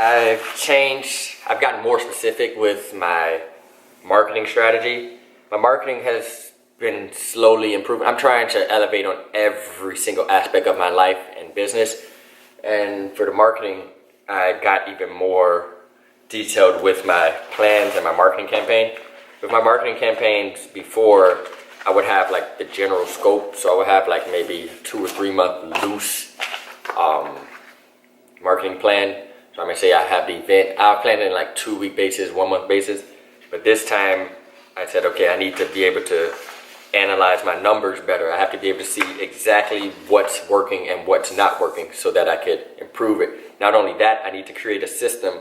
I've gotten more specific with my marketing strategy. My marketing has been slowly improving. I'm trying to elevate on every single aspect of my life and business. And for the marketing, I got even more detailed with my plans and my marketing campaign. With my marketing campaigns before, I would have like the general scope. So I would have like maybe 2 or 3 month loose marketing plan. So I'm gonna say I have the event. I'll plan it in like 2 week basis, 1 month basis. But this time I said, okay, I need to be able to analyze my numbers better. I have to be able to see exactly what's working and what's not working so that I could improve it. Not only that, I need to create a system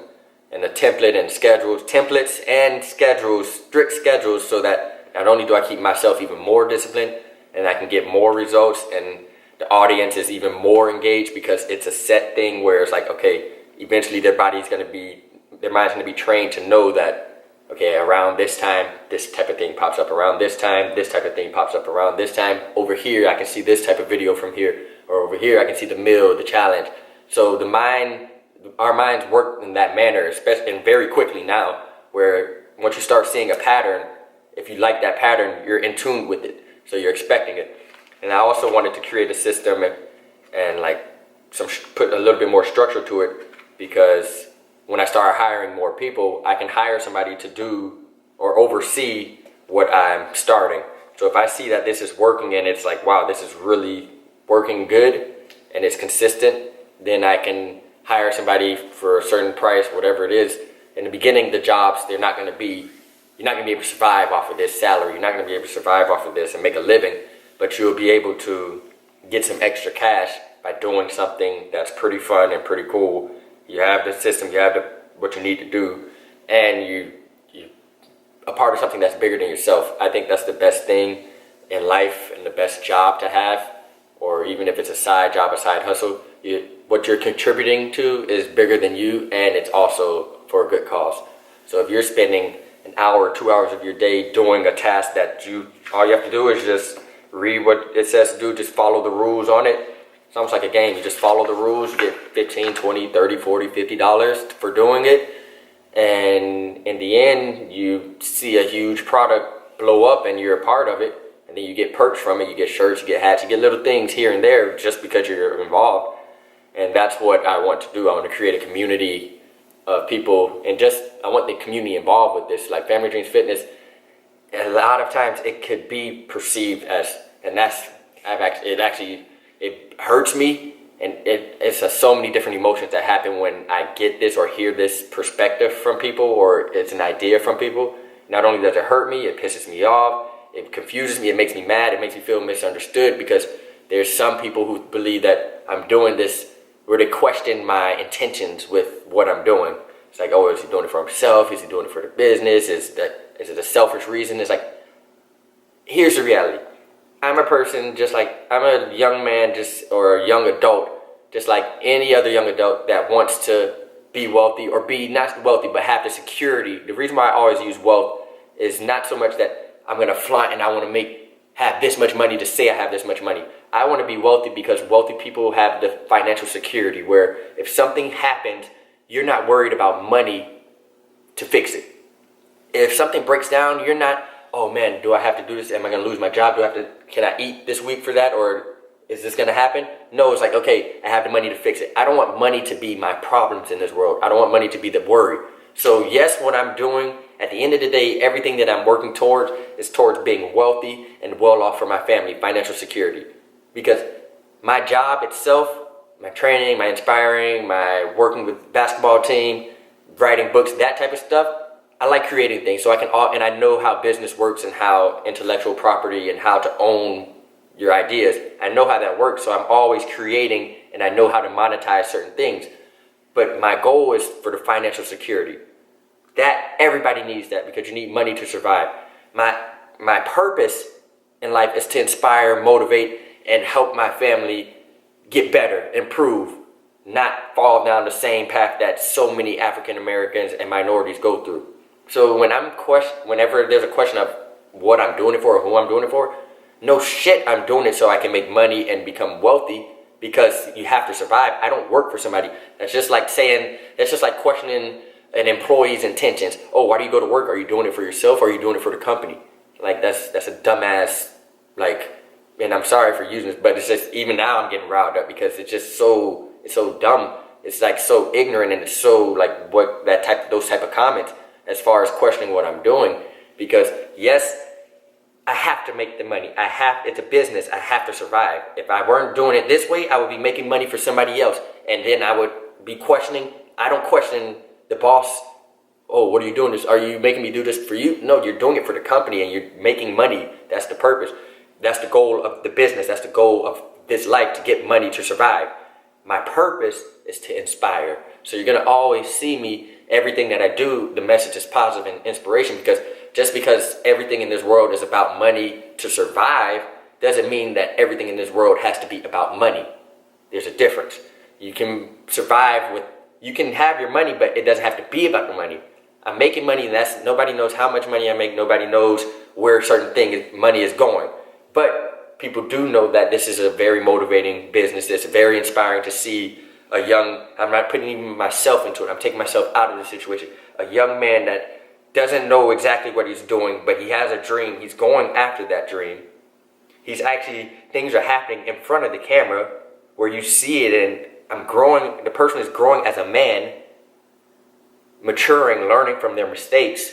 and a template and templates and schedules, strict schedules, so that not only do I keep myself even more disciplined and I can get more results and the audience is even more engaged because it's a set thing where it's like, okay, eventually their mind's gonna be trained to know that, okay, around this time, this type of thing pops up. Around this time, this type of thing pops up. Around this time, over here, I can see this type of video from here. Or over here, I can see the meal, the challenge. So our minds work in that manner, especially and very quickly now, where once you start seeing a pattern, if you like that pattern, you're in tune with it. So you're expecting it. And I also wanted to create a system and like put a little bit more structure to it, because when I start hiring more people, I can hire somebody to do or oversee what I'm starting. So if I see that this is working and it's like, wow, this is really working good and it's consistent, then I can hire somebody for a certain price, whatever it is. In the beginning, the jobs, you're not going to be able to survive off of this salary. You're not going to be able to survive off of this and make a living, but you'll be able to get some extra cash by doing something that's pretty fun and pretty cool. You have the system, you have what you need to do, and you a part of something that's bigger than yourself. I think that's the best thing in life and the best job to have, or even if it's a side job, a side hustle. What you're contributing to is bigger than you, and it's also for a good cause. So if you're spending an hour, 2 hours of your day doing a task that all you have to do is just read what it says to do, just follow the rules on it. It's almost like a game. You just follow the rules, you get $15, $20, $30, $40, $50 for doing it. And in the end, you see a huge product blow up and you're a part of it. And then you get perks from it. You get shirts, you get hats, you get little things here and there just because you're involved. And that's what I want to do. I want to create a community of people, and I want the community involved with this. Like Family Dreams Fitness, a lot of times it could be perceived as, and it hurts me, and it's so many different emotions that happen when I get this or hear this perspective from people, or it's an idea from people. Not only does it hurt me, it pisses me off, it confuses me, it makes me mad, it makes me feel misunderstood, because there's some people who believe that I'm doing this, where they question my intentions with what I'm doing. It's like, oh, is he doing it for himself? Is he doing it for the business? Is it a selfish reason? It's like, here's the reality. I'm a person I'm a young man or a young adult, just like any other young adult that wants to be wealthy, or be not wealthy, but have the security. The reason why I always use wealth is not so much that I'm going to flaunt and I want to have this much money to say I have this much money. I want to be wealthy because wealthy people have the financial security where if something happens, you're not worried about money to fix it. If something breaks down, you're not, oh man, do I have to do this? Am I going to lose my job? Can I eat this week for that? Or is this going to happen? No, it's like, okay, I have the money to fix it. I don't want money to be my problems in this world. I don't want money to be the worry. So yes, what I'm doing, at the end of the day, everything that I'm working towards is towards being wealthy and well off for my family, financial security. Because my job itself, my training, my inspiring, my working with basketball team, writing books, that type of stuff, I like creating things. So and I know how business works and how intellectual property and how to own your ideas. I know how that works, so I'm always creating, and I know how to monetize certain things. But my goal is for the financial security. That everybody needs that, because you need money to survive. My purpose in life is to inspire, motivate, and help my family get better, improve, not fall down the same path that so many African Americans and minorities go through. So whenever there's a question of what I'm doing it for or who I'm doing it for, no shit, I'm doing it so I can make money and become wealthy. because you have to survive. I don't work for somebody. That's just like questioning an employee's intentions. Oh, why do you go to work? Are you doing it for yourself or are you doing it for the company? Like that's a dumbass, like, and I'm sorry for using this, but it's just, even now I'm getting riled up because it's so dumb. It's like so ignorant, and it's so like those type of comments as far as questioning what I'm doing. Because yes, I have to make the money. It's a business. I have to survive. If I weren't doing it this way, I would be making money for somebody else. And then I would be questioning. I don't question the boss. Oh, what are you doing this? Are you making me do this for you? No, you're doing it for the company and you're making money. That's the purpose. That's the goal of the business. That's the goal of this life, to get money to survive. My purpose is to inspire. So you're going to always see me, everything that I do, the message is positive and inspiration, because just because everything in this world is about money to survive doesn't mean that everything in this world has to be about money. There's a difference. You can survive you can have your money, but it doesn't have to be about the money. I'm making money, and nobody knows how much money I make. Nobody knows where certain money is going. But people do know that this is a very motivating business. It's very inspiring to see I'm not putting even myself into it. I'm taking myself out of the situation. A young man that doesn't know exactly what he's doing, but he has a dream. He's going after that dream. Things are happening in front of the camera where you see it, and I'm growing. The person is growing as a man, maturing, learning from their mistakes,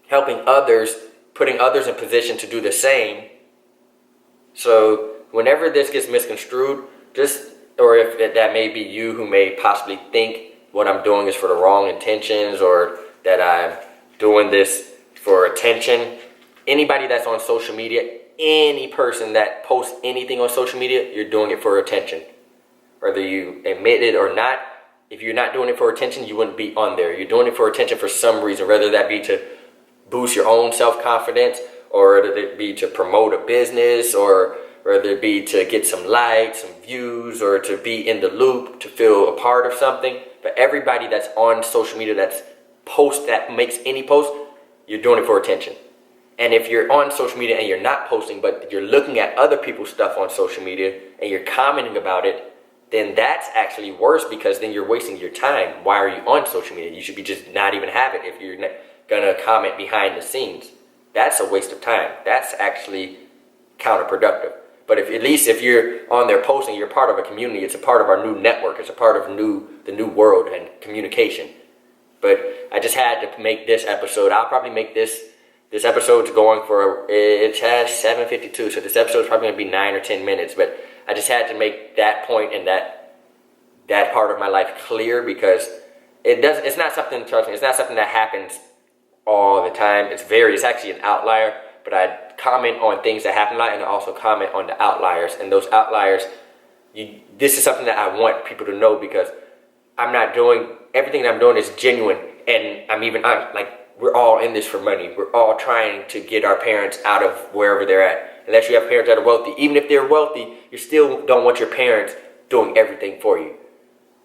helping others, putting others in position to do the same. So whenever this gets misconstrued, or if that may be you who may possibly think what I'm doing is for the wrong intentions, or that I'm doing this for attention, anybody that's on social media, any person that posts anything on social media, you're doing it for attention. Whether you admit it or not, if you're not doing it for attention, you wouldn't be on there. You're doing it for attention for some reason, whether that be to boost your own self-confidence, or whether it be to promote a business, or whether it be to get some likes, some views, or to be in the loop, to feel a part of something. But everybody that's on social media that makes any post, you're doing it for attention. And if you're on social media and you're not posting, but you're looking at other people's stuff on social media and you're commenting about it, then that's actually worse, because then you're wasting your time. Why are you on social media? You should be just not even have it if you're going to comment behind the scenes. That's a waste of time. That's actually counterproductive. But at least if you're on there posting, you're part of a community. It's a part of our new network. It's a part of the new world and communication. But I just had to make this episode. I'll probably make this episode's going for, it has 7:52, so this episode's probably going to be 9 or 10 minutes. But I just had to make that point and that part of my life clear, because it's not something, trust me, it's not something that happens all the time. It's actually an outlier, but I comment on things that happen a lot, and I also comment on the outliers. And those outliers, this is something that I want people to know, because everything that I'm doing is genuine. And we're all in this for money. We're all trying to get our parents out of wherever they're at. Unless you have parents that are wealthy. Even if they're wealthy, you still don't want your parents doing everything for you.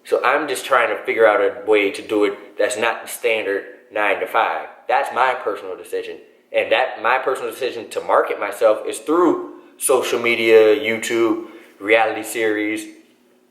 So I'm just trying to figure out a way to do it that's not the standard 9 to 5. That's my personal decision. And my personal decision to market myself is through social media, YouTube, reality series,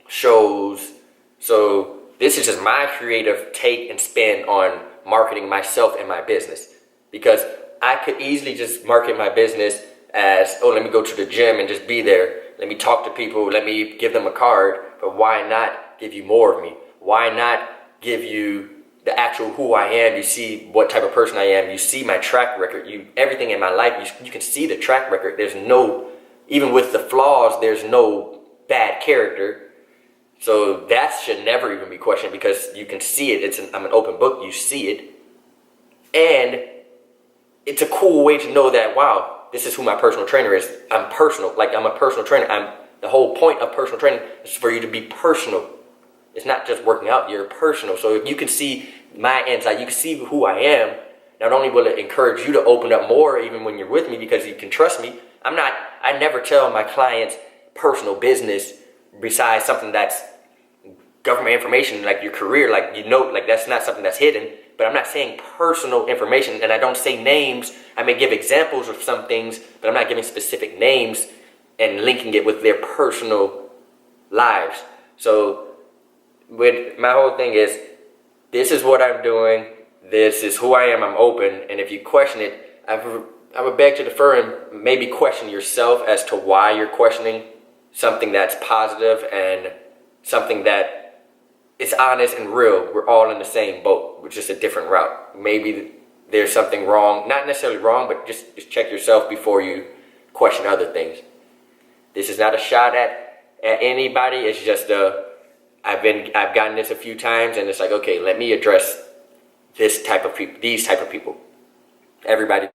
shows. So this is just my creative take and spin on marketing myself and my business. Because I could easily just market my business as, let me go to the gym and just be there. Let me talk to people. Let me give them a card. But why not give you more of me? Why not give you the actual who I am? You see what type of person I am. You see my track record. Everything in my life, you can see the track record. Even with the flaws, there's no bad character. So that should never even be questioned, because you can see it. I'm an open book. You see it. And it's a cool way to know that, wow, this is who my personal trainer is. I'm personal. I'm a personal trainer. The whole point of personal training is for you to be personal. It's not just working out. You're personal. So if you can see my inside, you can see who I am. Not only will it encourage you to open up more even when you're with me, because you can trust me. I never tell my clients personal business besides something that's government information, like your career, that's not something that's hidden. But I'm not saying personal information, and I don't say names. I may give examples of some things, but I'm not giving specific names and linking it with their personal lives. So with my whole thing is, this is what I'm doing, this is who I am, I'm open, and if you question it, I would beg to defer and maybe question yourself as to why you're questioning something that's positive and something that is honest and real. We're all in the same boat, with just a different route. Maybe there's something wrong, not necessarily wrong, but just check yourself before you question other things. This is not a shot at anybody. It's just I've gotten this a few times, and it's like, okay, let me address these type of people. Everybody